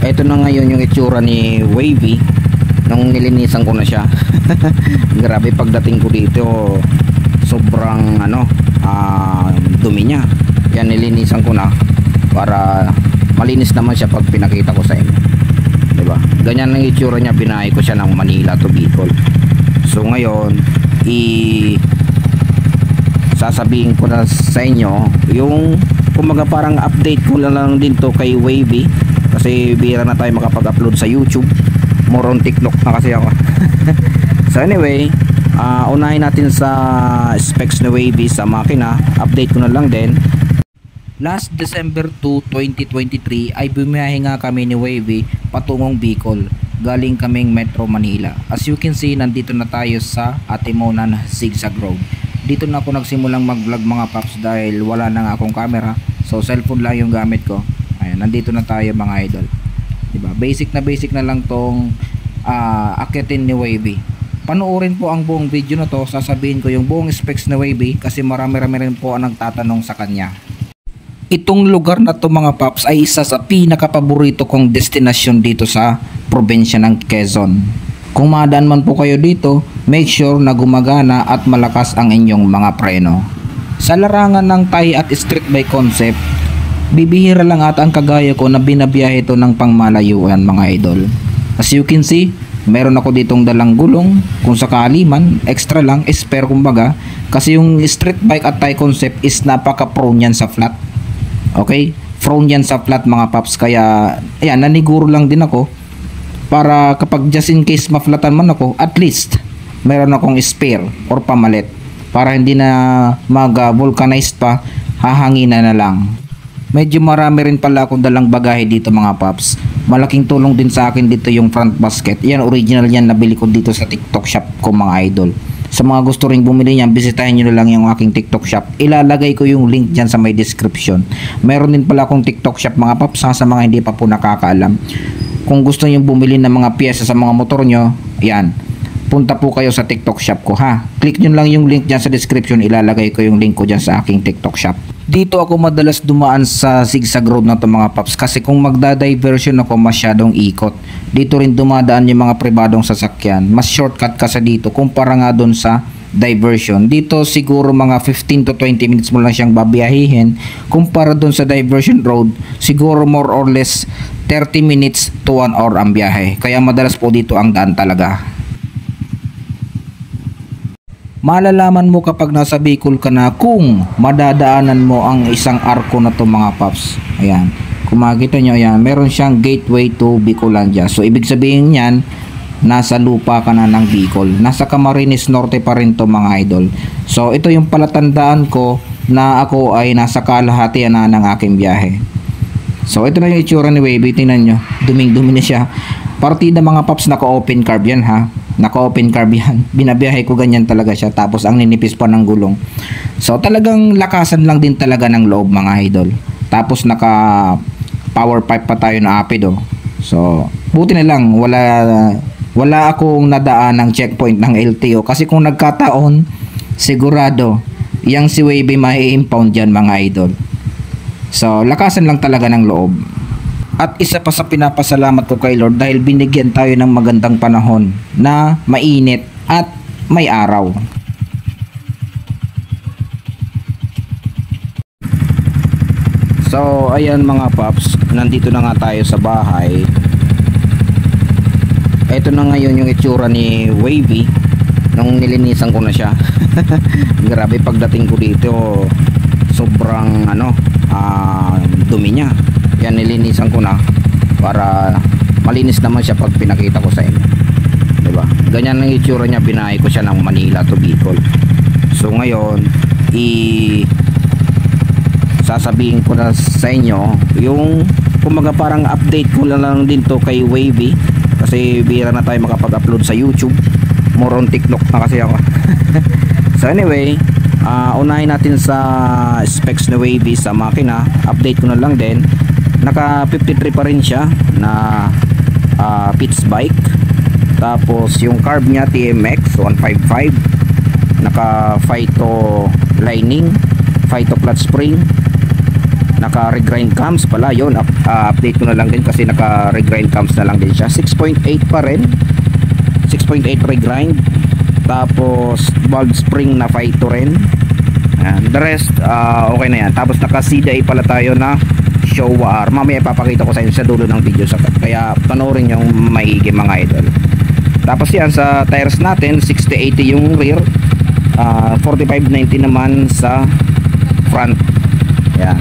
Ito na ngayon yung itsura ni Wavy nung nilinisan ko na siya. Grabe, pagdating ko dito sobrang dumi niya. Yan, nilinisan ko na para malinis naman siya pag pinakita ko sa inyo, diba? Ganyan ang itsura niya. Binahay ko siya ng Manila to Bicol. So ngayon sasabihin ko na sa inyo yung kumaga parang update ko lang din to kay Wavy, kasi bihira na tayo makapag-upload sa YouTube. More on TikTok na kasi ako. So anyway, unahin natin sa specs ni Wavy sa makina. Update ko na lang din. Last December 2, 2023 ay bumiyahe nga kami ni Wavy patungong Bicol. Galing kaming Metro Manila. As you can see, nandito na tayo sa Atimonan Zigzag Road. Dito na ako nagsimulang mag-vlog mga paps dahil wala na nga akong camera. So cellphone lang yung gamit ko. Ayan, nandito na tayo mga idol. Diba? Basic na lang tong akitin ni Wavy. Panoorin po ang buong video na to. Sasabihin ko yung buong specs ni Wavy kasi marami-rami rin po ang nagtatanong sa kanya. Itong lugar na to mga paps ay isa sa pinakapaborito kong destinasyon dito sa probinsya ng Quezon. Kung madaan man po kayo dito, make sure na gumagana at malakas ang inyong mga preno. Sa larangan ng Thai at street bike concept, bibihira lang at ang kagaya ko na binabiyahe ito ng pangmalayuan mga idol. As you can see, meron ako ditong dalang gulong, kung sakali man, extra lang, spare kumbaga, kasi yung street bike at Thai concept is napaka-prone yan sa flat. Okay? Prone yan sa flat mga paps, kaya ayan, naniguro lang din ako para kapag just in case maflatan man ako, at least meron akong spare or pamalit para hindi na mag-vulcanized pa, hahanginan na lang. Medyo marami rin pala akong dalang bagahe dito mga paps. Malaking tulong din sa akin dito yung front basket. Yan, original yan, nabili ko dito sa TikTok shop ko mga idol. Sa mga gusto ring bumili niyan, bisitahin nyo na lang yung aking TikTok shop. Ilalagay ko yung link dyan sa may description. Meron din pala akong TikTok shop mga paps, sa mga hindi pa po nakakaalam. Kung gusto nyo bumili ng mga piyesa sa mga motor nyo, ayan, punta po kayo sa TikTok shop ko ha. Click nyo lang yung link dyan sa description. Ilalagay ko yung link ko dyan sa aking TikTok shop. Dito ako madalas dumaan sa zigzag road na to mga paps, kasi kung magda-diversion ako masyadong ikot. Dito rin dumadaan yung mga pribadong sasakyan. Mas shortcut ka sa dito kumpara nga doon sa diversion. Dito siguro mga 15 to 20 minutes mo lang siyang babiyahihin. Kumpara doon sa diversion road, siguro more or less 30 minutes to 1 hour ang biyahe. Kaya madalas po dito ang daan talaga. Malalaman mo kapag nasa Bicol ka na kung madadaanan mo ang isang arko na to mga paps. Ayan, kung makikita nyo, ayan, meron siyang gateway to Bicolandia. So ibig sabihin yan, nasa lupa ka na ng Bicol. Nasa Camarines Norte pa rin to mga idol. So ito yung palatandaan ko na ako ay nasa kalahatian na ng aking biyahe. So ito na yung itsura ni Wavy. Tingnan nyo, duming-dumi na siya. Partida mga paps, naka-open carb yan ha. Naka-open carb yan. Binabiyahe ko ganyan talaga siya. Tapos ang ninipis pa ng gulong. So talagang lakasan lang din talaga ng loob mga idol. Tapos naka power pipe pa tayo na apido. So buti na lang wala akong nadaan ng checkpoint ng LTO. Kasi kung nagkataon, sigurado yang si Wavy mai-impound dyan mga idol. So lakasan lang talaga ng loob. At isa pa sa pinapasalamat ko kay Lord dahil binigyan tayo ng magandang panahon na mainit at may araw. So ayan mga paps, nandito na nga tayo sa bahay. Ito na ngayon yung itsura ni Wavy nung nilinisan ko na siya. Grabe, pagdating ko dito sobrang dumi niya. Yan, nilinisan ko na para malinis naman siya pag pinakita ko sa inyo, diba? Ganyan ang itsura niya. Binahay ko siya ng Manila to Bicol. So ngayon sasabihin ko na sa inyo yung kumaga parang update ko lang din to kay Wavy, kasi bihira na tayo makapag-upload sa YouTube. More on TikTok na kasi ako. So anyway, unahin natin sa specs ni Wavy sa makina. Update ko na lang din. Naka 53 pa rin siya na pitch bike. Tapos yung carb niya TMX 155. Naka Phyto lining, Phyto clutch spring. naka regrind cams pala yun. Update ko na lang din kasi naka regrind cams na lang din siya. 6.8 pa rin, 6.8 regrind, tapos valve spring na Phyto rin. And the rest okay na yan. Tapos naka CDI pala tayo na Showa R. Mamaya ipapakita ko sa inyo sa dulo ng video, kaya panoorin yung maigi mga idol. Tapos yan sa tires natin, 60-80 yung rear, 45-90 naman sa front. Yan,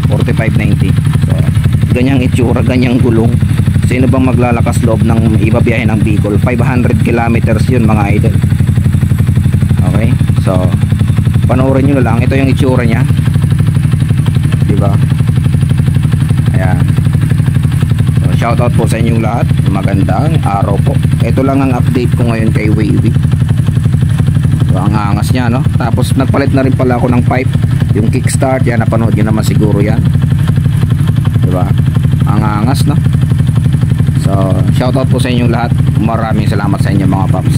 45-90. So, ganyang itsura, ganyang gulong. Sino bang maglalakas loob ng ibabiyahe ng Bicol? 500 kilometers yun mga idol. Okay, so panoorin nyo na lang. Ito yung itsura nya, diba? Ayan. So, shoutout po sa inyong lahat. Magandang araw po. Ito lang ang update ko ngayon kay Wavy. So, ang angas nya, no? Tapos nagpalit na rin pala ako ng pipe, yung kickstart. Yan, napanood nyo naman siguro yan, diba? Ang angas, no? So shoutout po sa inyong lahat. Maraming salamat sa inyo mga paps.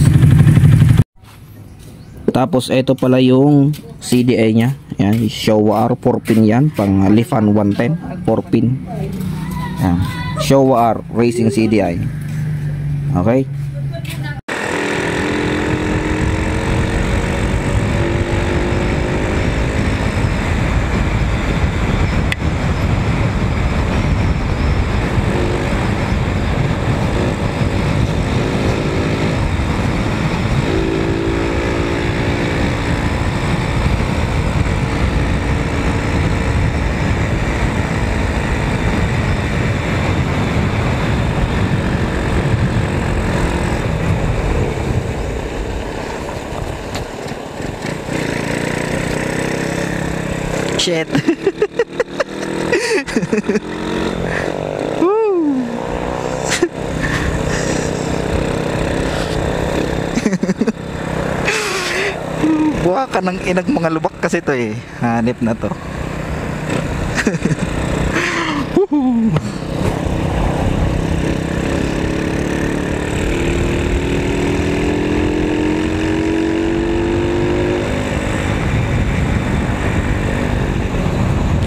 Tapos ito pala yung CDI nya. Yan, Showa R 4-pin yan, pang Lifan 110 4-pin. Yan, Showa R Racing CDI. Okay. Shit. Buha ka ng inag mga lubak kasi to eh. Hanip na to.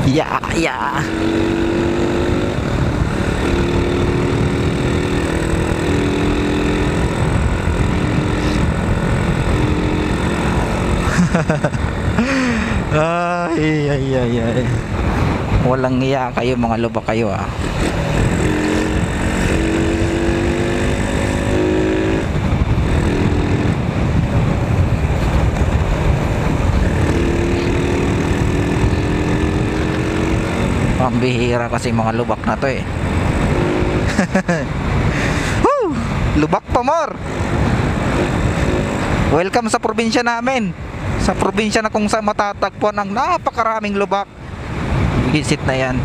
Ya, ya. Ay. Walang iya kayo mga lubak kayo ah. Pambihira kasi mga lubak na to eh. Woo! Lubak pa more. Welcome sa probinsya namin. Sa probinsya na kung saan matatagpuan ang napakaraming lubak. Visit na yan.